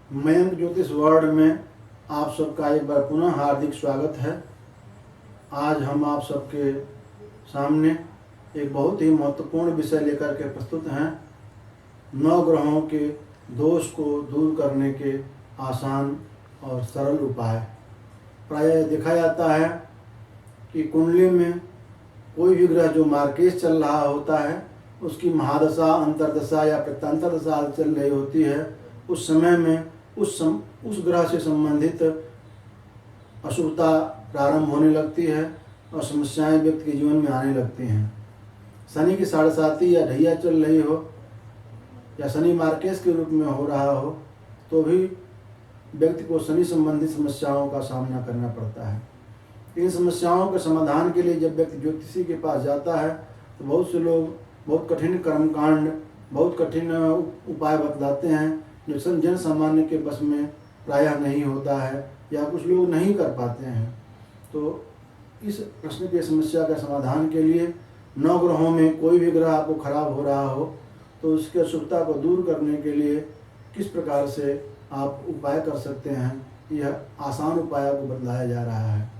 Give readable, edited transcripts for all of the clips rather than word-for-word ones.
मयंक ज्योतिष वर्ल्ड में आप सबका एक बार पुनः हार्दिक स्वागत है। आज हम आप सबके सामने एक बहुत ही महत्वपूर्ण विषय लेकर के प्रस्तुत हैं। 9 ग्रहों के दोष को दूर करने के आसान और सरल उपाय। प्रायः देखा जाता है कि कुंडली में कोई भी ग्रह जो मार्केश चल रहा होता है, उसकी महादशा, अंतरदशा या प्रत्यंतर दशा चल रही होती है, उस समय में उस ग्रह से संबंधित अशुभता प्रारंभ होने लगती है और समस्याएं व्यक्ति के जीवन में आने लगती हैं। शनि की 7.5 या ढैया चल रही हो या शनि मार्केश के रूप में हो रहा हो, तो भी व्यक्ति को शनि संबंधित समस्याओं का सामना करना पड़ता है। इन समस्याओं के समाधान के लिए जब व्यक्ति ज्योतिषी के पास जाता है तो बहुत से लोग बहुत कठिन कर्मकांड, बहुत कठिन उपाय बतलाते हैं जो जन सामान्य के बस में प्रायः नहीं होता है या कुछ लोग नहीं कर पाते हैं। तो इस प्रश्न की समस्या का समाधान के लिए 9 ग्रहों में कोई भी ग्रह आपको खराब हो रहा हो तो उसकी अशुभता को दूर करने के लिए किस प्रकार से आप उपाय कर सकते हैं, यह आसान उपाय को बतलाया जा रहा है।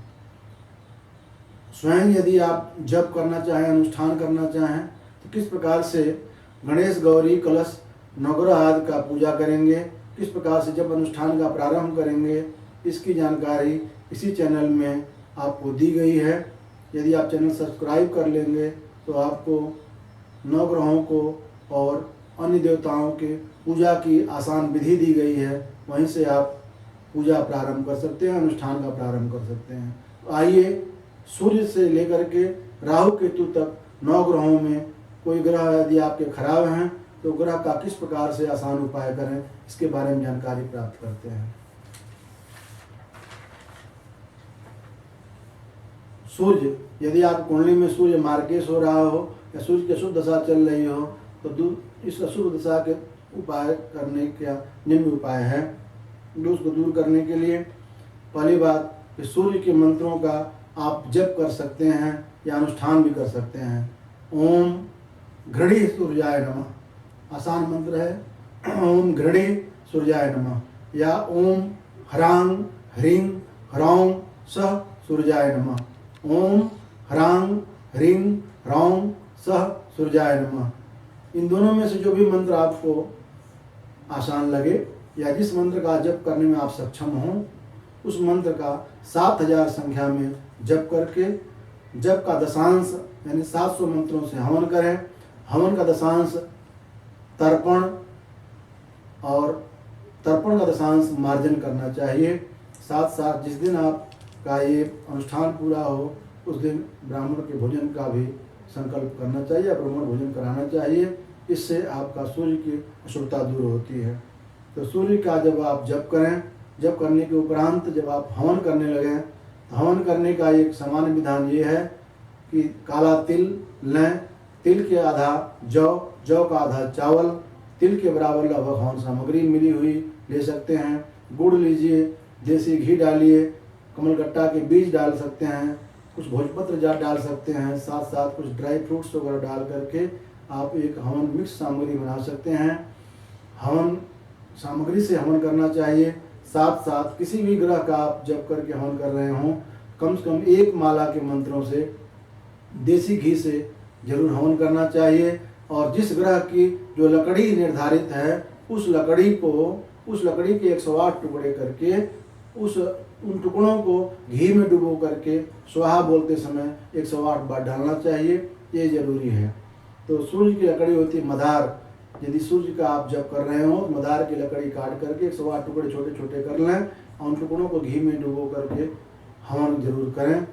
स्वयं यदि आप जप करना चाहें, अनुष्ठान करना चाहें, तो किस प्रकार से गणेश, गौरी, कलश, नवग्रह आदि का पूजा करेंगे, किस प्रकार से जब अनुष्ठान का प्रारंभ करेंगे, इसकी जानकारी इसी चैनल में आपको दी गई है। यदि आप चैनल सब्सक्राइब कर लेंगे तो आपको 9 ग्रहों को और अन्य देवताओं के पूजा की आसान विधि दी गई है, वहीं से आप पूजा प्रारंभ कर सकते हैं, अनुष्ठान का प्रारंभ कर सकते हैं। तो आइए, सूर्य से लेकर के राहु केतु तक 9 ग्रहों में कोई ग्रह यदि आपके खराब हैं तो ग्रह का किस प्रकार से आसान उपाय करें, इसके बारे में जानकारी प्राप्त करते हैं। सूर्य, यदि आप कुंडली में सूर्य मार्केश हो रहा हो या सूर्य की अशुभ दशा चल रही हो तो इस अशुभ दशा के उपाय करने का निम्न उपाय है। दोष को दूर करने के लिए पहली बात कि सूर्य के मंत्रों का आप जप कर सकते हैं या अनुष्ठान भी कर सकते हैं। ओम घृणी सूर्याय नमः आसान मंत्र है। ओम घृणी सूर्याय नमः या ओम ह्रांग ह्रीं ह्रौं सह सूर्याय नमः। ओम ह्रांग ह्रीं ह्रौं सह सूर्याय नमः। इन दोनों में से जो भी मंत्र आपको आसान लगे या जिस मंत्र का जप करने में आप सक्षम हों, उस मंत्र का 7000 संख्या में जप करके जप का दशांश यानी 700 मंत्रों से हवन करें। हवन का दशांश तर्पण और तर्पण का दशांश मार्जन करना चाहिए। साथ साथ जिस दिन आपका ये अनुष्ठान पूरा हो उस दिन ब्राह्मण के भोजन का भी संकल्प करना चाहिए, ब्राह्मण भोजन कराना चाहिए। इससे आपका सूर्य की अशुभता दूर होती है। तो सूर्य का जब आप जप करें, जप करने के उपरांत जब आप हवन करने लगें, तो हवन करने का एक सामान्य विधान ये है कि काला तिल लें, तिल के आधा जौ, जौ का आधा चावल, तिल के बराबर लगभग हवन सामग्री मिली हुई ले सकते हैं। गुड़ लीजिए, देसी घी डालिए, कमलगट्टा के बीज डाल सकते हैं, कुछ भोजपत्र डाल सकते हैं, साथ साथ कुछ ड्राई फ्रूट्स वगैरह डाल करके आप एक हवन मिक्स सामग्री बना सकते हैं। हवन सामग्री से हवन करना चाहिए। साथ साथ किसी भी ग्रह का आप जप करके हवन कर रहे हों, कम से कम 1 माला के मंत्रों से देसी घी से जरूर हवन करना चाहिए। और जिस ग्रह की जो लकड़ी निर्धारित है, उस लकड़ी के 108 टुकड़े करके उन टुकड़ों को घी में डुबो करके स्वाहा बोलते समय 108 बार डालना चाहिए, ये जरूरी है। तो सूर्य की लकड़ी होती है मदार। यदि सूर्य का आप जप कर रहे हो, मदार की लकड़ी काट करके 108 टुकड़े छोटे छोटे कर लें और उन टुकड़ों को घी में डुबो करके हवन जरूर करें।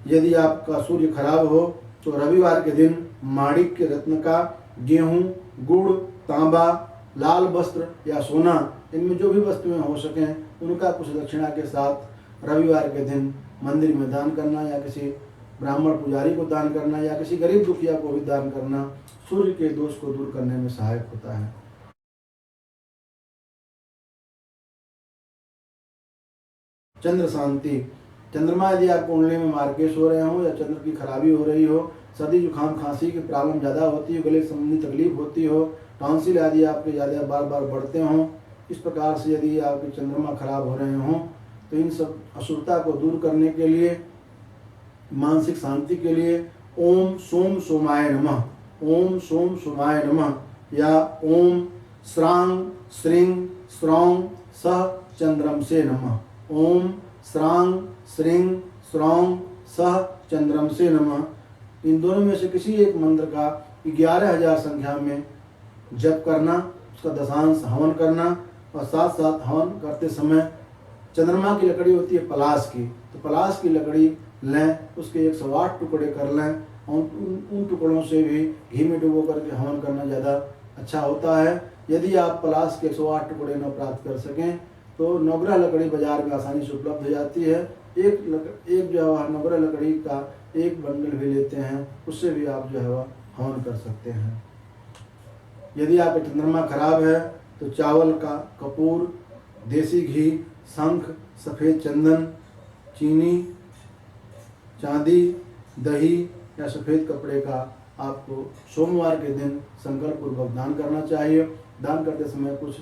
यदि आपका सूर्य खराब हो तो रविवार के दिन माणिक्य रत्न का, गेहूं, गुड़, तांबा, लाल वस्त्र या सोना, इनमें जो भी वस्तुएं हो सकें उनका कुछ दक्षिणा के साथ रविवार के दिन मंदिर में दान करना या किसी ब्राह्मण पुजारी को दान करना या किसी गरीब दुखिया को भी दान करना सूर्य के दोष को दूर करने में सहायक होता है। चंद्र शांति, चंद्रमा यदि आप कुंडली में मार्केश हो रहे हो या चंद्र की खराबी हो रही हो, सर्दी जुकाम खांसी की प्रॉब्लम ज़्यादा होती हो, गले संबंधी तकलीफ होती हो, टॉन्सिल आदि आपके ज़्यादा बार बार बढ़ते हों, इस प्रकार से यदि आपके चंद्रमा खराब हो रहे हों तो इन सब अशुभता को दूर करने के लिए, मानसिक शांति के लिए ओम सोम सोमाय नमः, ओम सोम सोमाय नमः या ओम श्रांग श्रींग श्रौंग सह चंद्रम से नमः, ओम श्रांग श्रींग श्रौंग सह चंद्रम से नमः, इन दोनों में से किसी एक मंत्र का 11,000 संख्या में जप करना, उसका दशांश हवन करना, और साथ साथ हवन करते समय चंद्रमा की लकड़ी होती है पलाश की, तो पलाश की लकड़ी लें, उसके 108 टुकड़े कर लें और उन टुकड़ों से भी घी में डुबो करके हवन करना ज़्यादा अच्छा होता है। यदि आप पलाश के 108 टुकड़े न प्राप्त कर सकें तो नवग्रह लकड़ी बाजार में आसानी से उपलब्ध हो जाती है। एक जो है नवग्रह लकड़ी का एक बंडल भी लेते हैं, उससे भी आप जो है वह हवन कर सकते हैं। यदि आपका चंद्रमा खराब है तो चावल का कपूर, देसी घी, शंख, सफ़ेद चंदन, चीनी, चांदी, दही या सफ़ेद कपड़े का आपको सोमवार के दिन संकल्प पूर्वक दान करना चाहिए। दान करते समय कुछ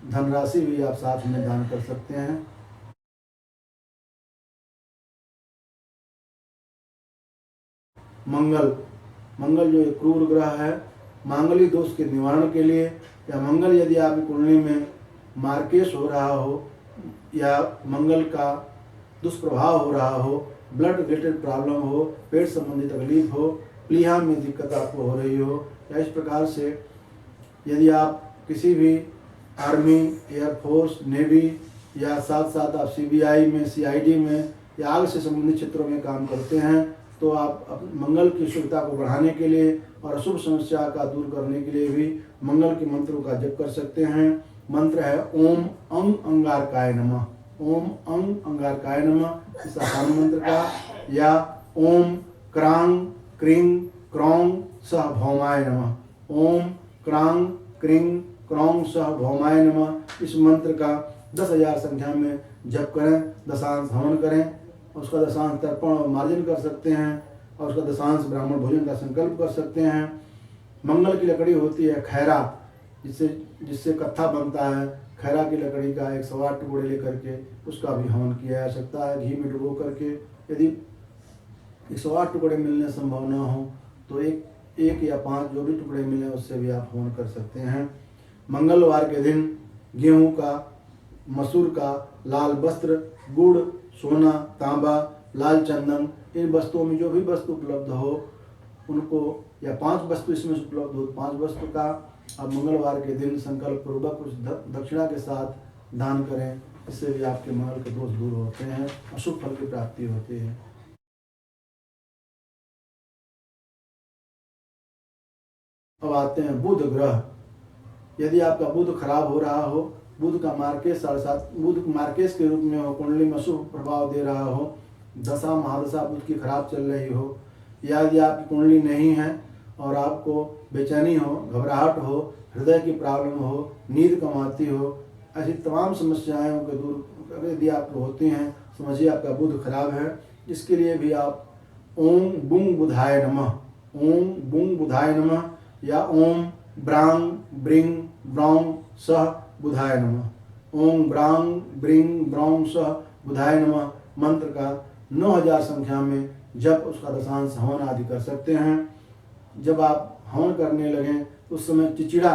धनराशि भी आप साथ में दान कर सकते हैं। मंगल जो एक क्रूर ग्रह है, मांगलिक दोष के निवारण के लिए, या मंगल यदि आपकी कुंडली में मार्केश हो रहा हो या मंगल का दुष्प्रभाव हो रहा हो, ब्लड रिलेटेड प्रॉब्लम हो, पेट संबंधी तकलीफ हो, प्लीहा में दिक्कत आपको हो रही हो, या इस प्रकार से यदि आप किसी भी आर्मी, एयरफोर्स, नेवी या साथ साथ आप सीबीआई में, सीआईडी में या आग से संबंधित क्षेत्रों में काम करते हैं तो आप मंगल की शुभता को बढ़ाने के लिए और अशुभ समस्या का दूर करने के लिए भी मंगल के मंत्रों का जप कर सकते हैं। मंत्र है ओम अंग अंगारकाय नमः, ओम अंग अंगारकाय नमः इस आसान मंत्र का, या ओम क्रांग क्रिंग क्रौंग सह भौमाय नमः, ओम क्रांग क्रिंग क्रौंग सह भौमाय नमः इस मंत्र का 10,000 संख्या में जप करें, दशांश हवन करें, उसका दशांश तर्पण और मार्जन कर सकते हैं और उसका दशांश ब्राह्मण भोजन का संकल्प कर सकते हैं। मंगल की लकड़ी होती है खैरा, जिससे कत्था बनता है। खैरा की लकड़ी का 108 टुकड़े लेकर के उसका भी हवन किया जा सकता है घी में डुबो करके। यदि 108 टुकड़े मिलने संभव न हो तो एक या 5 जो भी टुकड़े मिले उससे भी आप हवन कर सकते हैं। मंगलवार के दिन गेहूं का, मसूर का, लाल वस्त्र, गुड़, सोना, तांबा, लाल चंदन, इन वस्तुओं में जो भी वस्तु उपलब्ध हो उनको, या 5 वस्तु इसमें से उपलब्ध हो 5 वस्तु का आप मंगलवार के दिन संकल्प पूर्वक कुछ दक्षिणा के साथ दान करें। इससे भी आपके मंगल के दोष दूर होते हैं, अशुभ फल की प्राप्ति होती है। अब आते हैं बुध ग्रह। यदि आपका बुध खराब हो रहा हो, बुध का मार्केश 7.5, बुध मार्केश के रूप में हो, कुंडली में शुभ प्रभाव दे रहा हो, दशा महादशा बुध की खराब चल रही हो, या यदि आपकी कुंडली नहीं है और आपको बेचैनी हो, घबराहट हो, हृदय की प्रॉब्लम हो, नींद कम आती हो, ऐसी तमाम समस्याओं के दूर यदि आपको होती हैं, समझिए आपका बुध खराब है। इसके लिए भी आप ओम बुंग बुधाय नमः, ओम बुंग बुधाय नमः या ओम ब्रांग ब्रिंग ब्रौंग सह बुधाय नमः, ओम ब्रांग ब्रिंग ब्रौंग सह बुधाय नमः मंत्र का 9,000 संख्या में जब उसका दशांश हवन आदि कर सकते हैं। जब आप हवन करने लगें उस समय चिचिड़ा,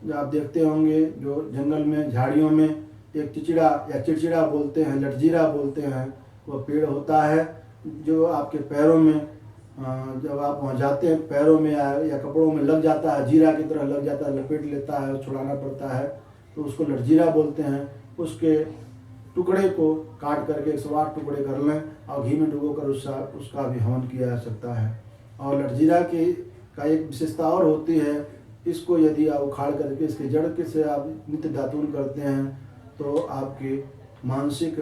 जो आप देखते होंगे जो जंगल में झाड़ियों में एक चिचिड़ा या चिड़चिड़ा बोलते हैं, लटजीरा बोलते हैं, वह पेड़ होता है जो आपके पैरों में, जब आप वहाँ जाते हैं पैरों में या कपड़ों में लग जाता है, जीरा की तरह लग जाता है, लपेट लेता है, छुड़ाना पड़ता है, तो उसको लटजीरा बोलते हैं। उसके टुकड़े को काट करके 108 टुकड़े कर लें और घी में डुबोकर उसका भी हवन किया जा सकता है। और लटजीरा का एक विशेषता और होती है, इसको यदि आप उखाड़ करके इसके जड़ के से आप नित्य दातून करते हैं तो आपकी मानसिक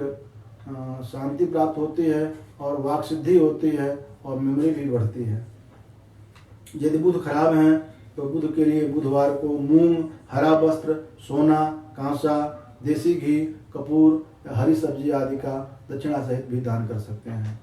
शांति प्राप्त होती है और वाक सिद्धि होती है और मेमोरी भी बढ़ती है। यदि बुध खराब हैं तो बुध के लिए बुधवार को मूंग, हरा वस्त्र, सोना, कांसा, देसी घी, कपूर, हरी सब्जी आदि का दक्षिणा सहित भी दान कर सकते हैं।